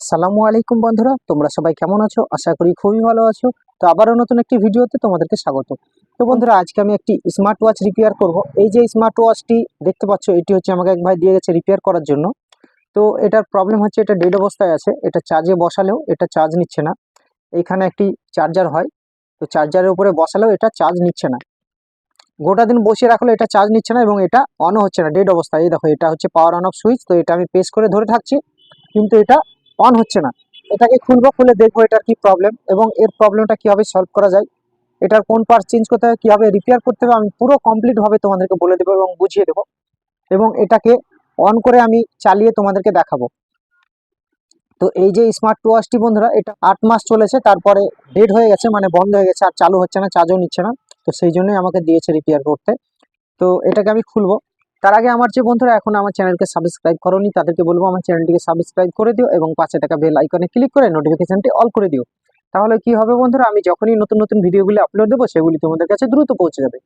আসসালামু আলাইকুম বন্ধুরা, তোমরা সবাই কেমন আছো? আশা করি খুবই ভালো আছো। তো আবারও নতুন একটি ভিডিওতে তোমাদেরকে স্বাগত। তো বন্ধুরা, আজকে আমি একটি স্মার্ট ওয়াচ রিপেয়ার করব। এই যে স্মার্ট ওয়াচটি দেখতে পাচ্ছ, এটি হচ্ছে আমাকে এক ভাই দিয়ে গেছে রিপেয়ার করার জন্য। তো এটার প্রবলেম হচ্ছে, এটা ডেড অবস্থায় আছে। এটা চার্জে বসালেও এটা চার্জ নিচ্ছে না। এইখানে একটি চার্জার হয়, তো চার্জারের উপরে বসালেও এটা চার্জ নিচ্ছে না। গোটা দিন বসিয়ে রাখলেও এটা চার্জ নিচ্ছে না এবং এটা অনও হচ্ছে না, ডেড অবস্থায়। এই দেখো, এটা হচ্ছে পাওয়ার অন অফ সুইচ। তো এটা আমি প্রেস করে ধরে থাকছি, কিন্তু এটা অন হচ্ছে না। এটাকে খুলবো, খুলে দেখবো এটার কি প্রবলেম এবং এর প্রবলেমটা কীভাবে সলভ করা যায়, এটার কোন পার্ট চেঞ্জ করতে হবে, কীভাবে রিপেয়ার করতে হবে, আমি পুরো কমপ্লিটভাবে তোমাদেরকে বলে দেবো এবং বুঝিয়ে দেবো। এবং এটাকে অন করে আমি চালিয়ে তোমাদেরকে দেখাবো। তো এই যে স্মার্ট ওয়াচটি বন্ধুরা, এটা 8 মাস চলেছে, তারপরে ডেড হয়ে গেছে, মানে বন্ধ হয়ে গেছে, আর চালু হচ্ছে না, চার্জও নিচ্ছে না। তো সেই জন্যই আমাকে দিয়েছে রিপেয়ার করতে। তো এটাকে আমি খুলবো। তার আগে আমার যে বন্ধুরা এখন আমার চ্যানেলকে সাবস্ক্রাইব করোনি, তাদেরকে বলবো আমার চ্যানেলটিকে সাবস্ক্রাইব করে দিও এবং পাশে থাকা বেল আইকনে ক্লিক করে নোটিফিকেশনটি অল করে দিও। তাহলে কি হবে বন্ধুরা, আমি যখনই নতুন নতুন ভিডিওগুলি আপলোড দেবো সেগুলি তোমাদের কাছে দ্রুত পৌঁছে যাবে।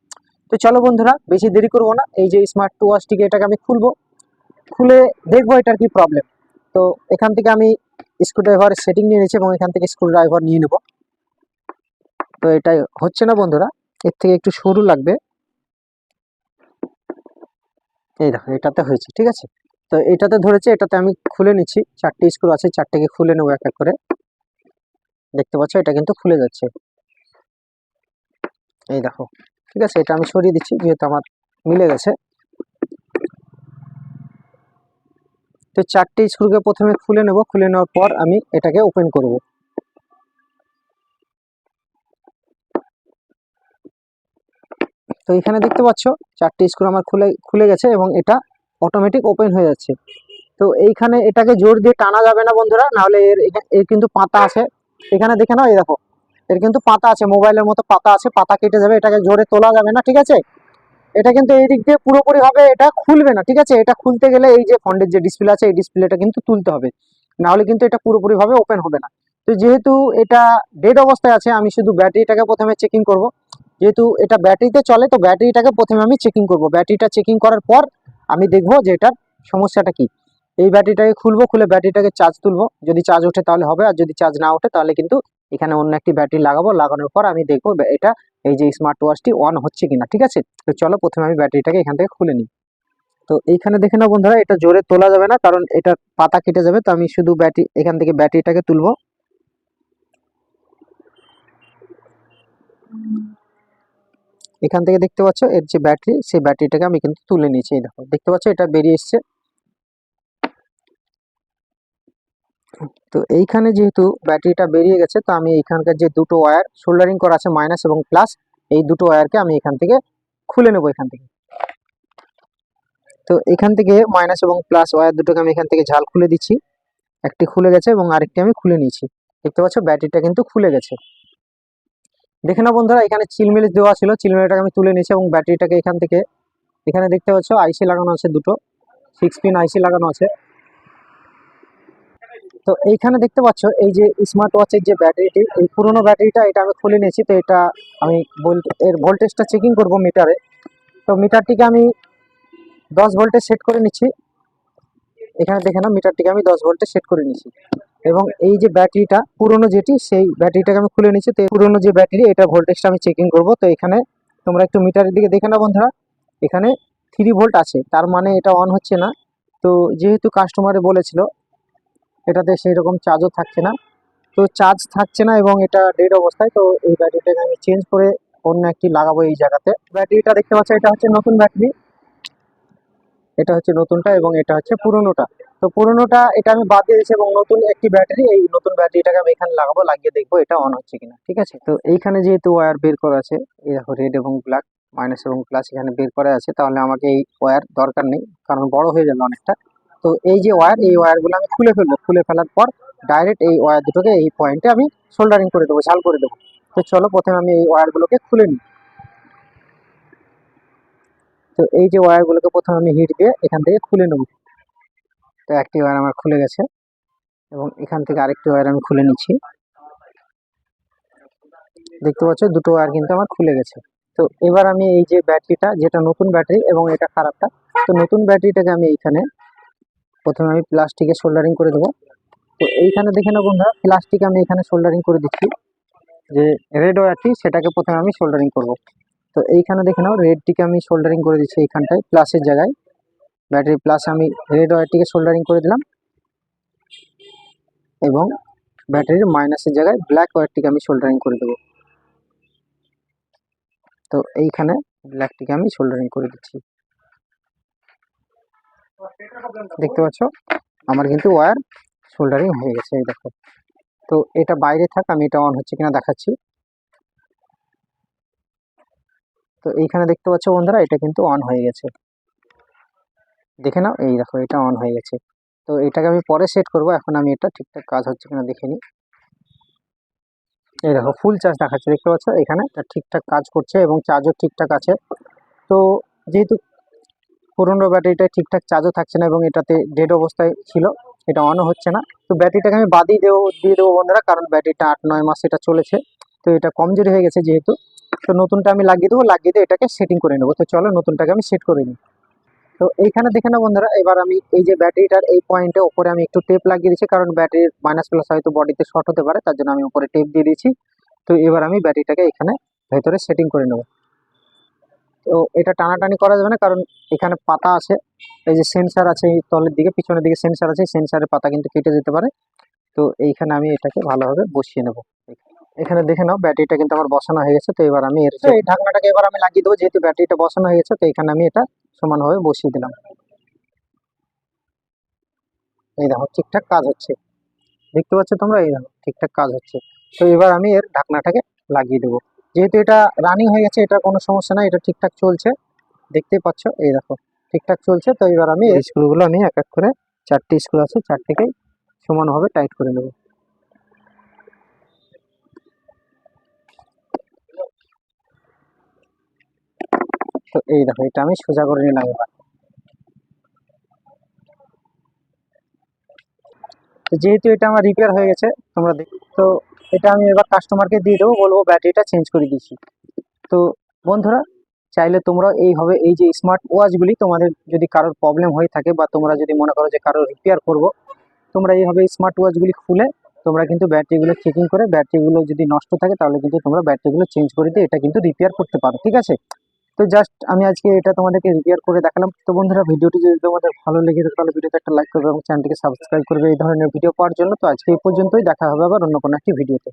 তো চলো বন্ধুরা, বেশি দেরি করবো না। এই যে স্মার্ট ওয়াচটিকে, এটাকে আমি খুলবো, খুলে দেখবো এটার কি প্রবলেম। তো এখান থেকে আমি স্ক্রুড্রাইভারের সেটিং নিয়ে নিয়েছি এবং এখান থেকে স্ক্রুড্রাইভার নিয়ে নেব। তো এটাই হচ্ছে না বন্ধুরা, এর থেকে একটু সরু লাগবে। এই দেখো, এটাতে হয়েছে, ঠিক আছে। তো এটাতে ধরেছে, এটাতে আমি খুলে নিচ্ছি। 4টে স্ক্রু আছে, 4টেকে খুলে নেবো এক এক করে। দেখতে পাচ্ছ, এটা কিন্তু খুলে যাচ্ছে। এই দেখো, ঠিক আছে। এটা আমি সরিয়ে দিচ্ছি, যেহেতু আমার মিলে গেছে। তো 4টে স্ক্রুকে প্রথমে খুলে নেব, খুলে নেওয়ার পর আমি এটাকে ওপেন করব। তো এখানে দেখতে পাচ্ছ 4টে স্ক্রু আমার খুলে গেছে এবং এটা অটোমেটিক ওপেন হয়ে যাচ্ছে। তো এইখানে এটাকে জোর দিয়ে টানা যাবে না বন্ধুরা, নাহলে এর কিন্তু পাতা আছে। এখানে দেখে নাও, এই দেখো, এর কিন্তু পাতা আছে, মোবাইলের মতো পাতা আছে, পাতা কেটে যাবে। এটাকে জোরে তোলা যাবে না, ঠিক আছে। এটা কিন্তু এই দিক দিয়ে পুরোপুরি ভাবে এটা খুলবে না, ঠিক আছে। এটা খুলতে গেলে এই যে ফ্রন্টের যে ডিসপ্লে আছে, এই ডিসপ্লেটা কিন্তু তুলতে হবে, নাহলে কিন্তু এটা পুরোপুরি ভাবে ওপেন হবে না। তো যেহেতু এটা ডেড অবস্থায় আছে, আমি শুধু ব্যাটারিটাকে প্রথমে চেকিং করব। যেহেতু এটা ব্যাটারিতে চলে, তো ব্যাটারিটাকে প্রথমে আমি চেকিং করব। ব্যাটারিটা চেকিং করার পর আমি দেখবো যে এটার সমস্যাটা কি। এই ব্যাটারিটাকে খুলবো, খুলে ব্যাটারিটাকে চার্জ তুলবো। যদি চার্জ ওঠে তাহলে হবে, আর যদি চার্জ না ওঠে তাহলে কিন্তু এখানে অন্য একটি ব্যাটারি লাগাবো। লাগানোর পর আমি দেখবো এটা এই যে স্মার্ট ওয়াচটি অন হচ্ছে কিনা, ঠিক আছে। তো চলো প্রথমে আমি ব্যাটারিটাকে এখান থেকে খুলে নিই। তো এইখানে দেখে নাও বন্ধুরা, এটা জোরে তোলা যাবে না, কারণ এটা পাতা কেটে যাবে। তো আমি শুধু এখান থেকে ব্যাটারিটাকে তুলবো। এখান থেকে দেখতে পাচ্ছ এর যে ব্যাটারি, সেই ব্যাটারিটাকে আমি কিন্তু তুলে নিয়েছি। এই দেখো, দেখতে পাচ্ছ এটা বেরিয়ে এসছে। তো এইখানে যেহেতু ব্যাটারিটা বেরিয়ে গেছে, তো আমি এইখানকার যে দুটো ওয়্যার সোল্ডারিং করা আছে, মাইনাস এবং প্লাস, এই দুটো ওয়্যারকে আমি এখান থেকে খুলে নেবো এখান থেকে। তো এখান থেকে মাইনাস এবং প্লাস ওয়্যার দুটোকে আমি এখান থেকে ঝাল খুলে দিচ্ছি। একটি খুলে গেছে এবং আরেকটি আমি খুলে নিয়েছি। দেখতে পাচ্ছ ব্যাটারিটা কিন্তু খুলে গেছে। দেখে নাও বন্ধুরা, এখানে চিলমিল দেওয়া ছিল, চিলমিলটাকে আমি তুলে নিয়েছি এবং ব্যাটারিটাকে এখান থেকে, এখানে দেখতে পাচ্ছ আইসি লাগানো আছে, দুটো 6 পিন আইসি লাগানো আছে। তো এইখানে দেখতে পাচ্ছ এই যে স্মার্ট ওয়াচের যে ব্যাটারিটি, এই পুরোনো ব্যাটারিটা, এটা আমি খুলে নিয়েছি। তো এটা আমি এর ভোল্টেজটা চেকিং করব মিটারে। তো মিটারটিকে আমি 10 ভোল্টে সেট করে নিচ্ছি। এখানে দেখে নাও, মিটারটিকে আমি 10 ভোল্টে সেট করে নিচ্ছি। এবং এই যে ব্যাটারিটা পুরোনো যেটি, সেই ব্যাটারিটাকে আমি খুলে নিচ্ছি। তো পুরোনো যে ব্যাটারি, এটা ভোল্টেজটা আমি চেকিং করব। তো এখানে তোমরা একটু মিটারের দিকে দেখে নাও বন্ধুরা, এখানে 3 ভোল্ট আছে, তার মানে এটা অন হচ্ছে না। তো যেহেতু কাস্টমারে বলেছিল এটাতে সেই রকম চার্জও থাকছে না, তো চার্জ থাকছে না এবং এটা ডেড অবস্থায়। তো এই ব্যাটারিটাকে আমি চেঞ্জ করে অন্য একটি লাগাবো এই জায়গাতে। ব্যাটারিটা দেখতে পাচ্ছ, এটা হচ্ছে নতুন ব্যাটারি, এটা হচ্ছে নতুনটা এবং এটা হচ্ছে পুরোনোটা। তো পুরোনোটা এটা আমি বাদ দিয়ে দিয়েছি এবং নতুন একটি ব্যাটারি, এই নতুন ব্যাটারিটাকে আমি এখানে লাগাবো, লাগিয়ে দেখবো এটা অন হচ্ছে কিনা, ঠিক আছে। তো এইখানে যেহেতু ওয়্যার বের করা আছে, এই দেখো রেড এবং ব্ল্যাক, মাইনাস এবং প্লাস এখানে বের করা আছে, তাহলে আমাকে এই ওয়্যার দরকার নেই, কারণ বড় হয়ে যাবে অনেকটা। তো এই যে ওয়্যার, এই ওয়্যারগুলো আমি খুলে ফেলবো। খুলে ফেলার পর ডাইরেক্ট এই ওয়্যার দুটোকে এই পয়েন্টে আমি সোল্ডারিং করে দেবো, ঝাল করে দেবো। তো চলো প্রথমে আমি এই ওয়্যারগুলোকে খুলে নিই। তো এই যে ওয়্যারগুলোকে প্রথমে আমি হিট দিয়ে এখান থেকে খুলে নেব। তো একটি ওয়্যার আমার খুলে গেছে এবং এখান থেকে আরেকটি ওয়্যার আমি খুলে নিচ্ছি। দেখতে পাচ্ছ দুটো ওয়্যার কিন্তু আমার খুলে গেছে। তো এবার আমি এই যে ব্যাটারিটা, যেটা নতুন ব্যাটারি এবং এটা খারাপটা, তো নতুন ব্যাটারিটাকে আমি এইখানে প্রথমে আমি প্লাস্টিকে সোল্ডারিং করে দেবো। তো তো এইখানে দেখে নাও বন্ধুরা, প্লাস্টিক আমি এখানে সোল্ডারিং করে দিচ্ছি। যে রেড ওয়্যারটি সেটাকে প্রথমে আমি সোল্ডারিং করব। তো এইখানে দেখে নাও রেডটিকে আমি সোল্ডারিং করে দিচ্ছি এইখানটায় প্লাসের জায়গায়। ব্যাটারি প্লাস আমি রেড ওয়্যারটিকে সোল্ডারিং করে দিলাম এবং ব্যাটারির মাইনাসের জায়গায় ব্ল্যাক ওয়্যারটিকে আমি সোল্ডারিং করে দেবো। তো এইখানে ব্ল্যাকটিকে আমি সোল্ডারিং করে দিচ্ছি। দেখতে পাচ্ছ আমার কিন্তু ওয়্যার সোল্ডারিং হয়ে গেছে, এই দেখো। তো এটা বাইরে থাক, আমি এটা অন হচ্ছে কিনা দেখাচ্ছি। তো এইখানে দেখতে পাচ্ছ বন্ধুরা, এটা কিন্তু অন হয়ে গেছে, দেখে নাও। এই দেখো এটা অন হয়ে গেছে। তো এটাকে আমি পরে সেট করব, এখন আমি এটা ঠিকঠাক কাজ হচ্ছে কিনা দেখে নিই। এই দেখো ফুল চার্জ দেখাচ্ছে, দেখতে পাচ্ছ এখানে এটা ঠিকঠাক কাজ করছে এবং চার্জও ঠিকঠাক আছে। তো যেহেতু পুরোনো ব্যাটারিটা ঠিকঠাক চার্জও থাকছে না এবং এটাতে ডেড অবস্থায় ছিল, এটা অনও হচ্ছে না। তো ব্যাটারিটাকে আমি বাদই দিয়ে দেবো বন্ধুরা, কারণ ব্যাটারিটা 8-9 মাস এটা চলেছে। তো এটা কমজোরি হয়ে গেছে যেহেতু, তো নতুনটা আমি লাগিয়ে দেবো, লাগিয়ে দিয়ে এটাকে সেটিং করে নেবো। তো চলো নতুনটাকে আমি সেট করে নিই। তো এইখানে দেখে নাও বন্ধুরা, এবার আমি এই যে ব্যাটারিটার এই পয়েন্টে ওপরে আমি একটু টেপ লাগিয়ে দিচ্ছি, কারণ ব্যাটারির মাইনাস প্লাস হয়তো বডিতে শর্ট হতে পারে, তার জন্য আমি উপরে টেপ দিয়ে দিয়েছি। তো এবার আমি ব্যাটারিটাকে এখানে ভেতরে সেটিং করে নেব। তো এটা টানাটানি করা যাবে না, কারণ এখানে পাতা আছে, এই যে সেন্সার আছে এই তলের দিকে, পিছনের দিকে সেন্সার আছে, সেন্সারের পাতা কিন্তু কেটে যেতে পারে। তো এইখানে আমি এটাকে ভালোভাবে বসিয়ে নেব। এখানে দেখে নাও ব্যাটারিটা কিন্তু আমার বসানো হয়ে গেছে। তো এবার আমি এই ঢাকনাটাকে এবার আমি লাগিয়ে দেবো, যেহেতু ব্যাটারিটা বসানো হয়ে গেছে। তো এখানে আমি এটা সমানভাবে বসিয়ে দিলাম। এই দেখো ঠিকঠাক কাজ হচ্ছে, দেখতে পাচ্ছ তোমরা, এই দেখো ঠিকঠাক কাজ হচ্ছে। তো এবার আমি এর ঢাকনাটাকে লাগিয়ে দেবো, যেহেতু এটা রানিং হয়ে গেছে, এটা কোনো সমস্যা নাই, এটা ঠিকঠাক চলছে, দেখতেই পাচ্ছ। এই দেখো ঠিকঠাক চলছে। তো এবার আমি এই স্ক্রুগুলো আমি এক এক করে, 4টি স্ক্রু আছে, 4টিকেই সমানভাবে টাইট করে নেব। তো এই দেখো এটা আমি সোজা করে নিলাম এবার। তো যেহেতু এটা আমার রিপেয়ার হয়ে গেছে, তোমরা তো এটা আমি এবার কাস্টমারকে দিয়ে দেবো, বলবো ব্যাটারিটা চেঞ্জ করে দিয়েছি। তো বন্ধুরা, চাইলে তোমরা এইভাবে এই যে স্মার্ট ওয়াচগুলি, তোমাদের যদি কারোর প্রবলেম হয়ে থাকে বা তোমরা যদি মনে করো যে কারোর রিপেয়ার করবো, তোমরা এইভাবে স্মার্ট ওয়াচগুলি খুলে তোমরা কিন্তু ব্যাটারিগুলো চেকিং করে, ব্যাটারিগুলো যদি নষ্ট থাকে তাহলে কিন্তু তোমরা ব্যাটারিগুলো চেঞ্জ করে দিয়ে এটা কিন্তু রিপেয়ার করতে পারো, ঠিক আছে। তো জাস্ট আমি আজকে এটা তোমাদেরকে রিপেয়ার করে দেখালাম। তো বন্ধুরা, ভিডিওটি যদি তোমাদের ভালো লেগে থাকে তাহলে ভিডিওতে একটা লাইক করবে এবং চ্যানেলটিকে সাবস্ক্রাইব করবে এই ধরনের ভিডিও পাওয়ার জন্য। তো আজকে এই পর্যন্তই, দেখা হবে আবার অন্য কোনো একটি ভিডিওতে।